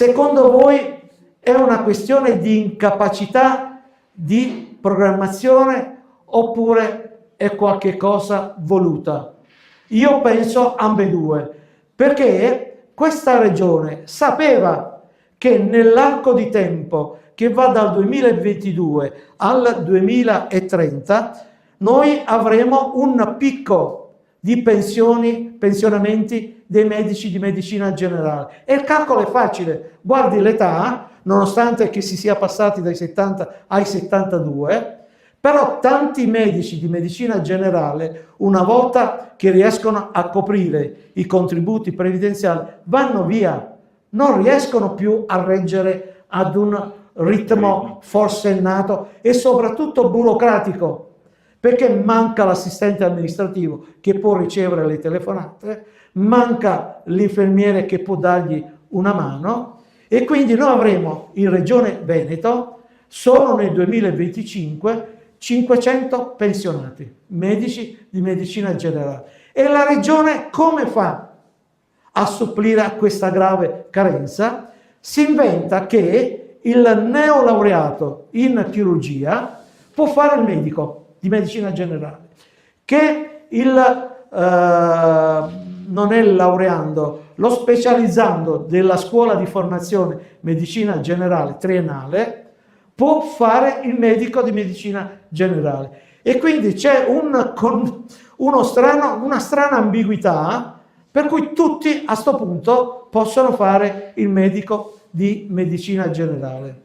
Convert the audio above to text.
Secondo voi è una questione di incapacità di programmazione oppure è qualche cosa voluta? Io penso ambedue, perché questa regione sapeva che nell'arco di tempo che va dal 2022 al 2030 noi avremo un picco di pensionamenti dei medici di medicina generale. E il calcolo è facile, guardi l'età, nonostante che si sia passati dai 70 ai 72, però tanti medici di medicina generale, una volta che riescono a coprire i contributi previdenziali, vanno via, non riescono più a reggere ad un ritmo forsennato e soprattutto burocratico, perché manca l'assistente amministrativo che può ricevere le telefonate, manca l'infermiere che può dargli una mano, e quindi noi avremo in Regione Veneto solo nel 2025 500 pensionati, medici di medicina generale. E la Regione come fa a supplire a questa grave carenza? Si inventa che il neolaureato in chirurgia può fare il medico di medicina generale, che non è laureando, lo specializzando della scuola di formazione medicina generale triennale, può fare il medico di medicina generale. E quindi c'è una strana ambiguità per cui tutti a sto punto possono fare il medico di medicina generale.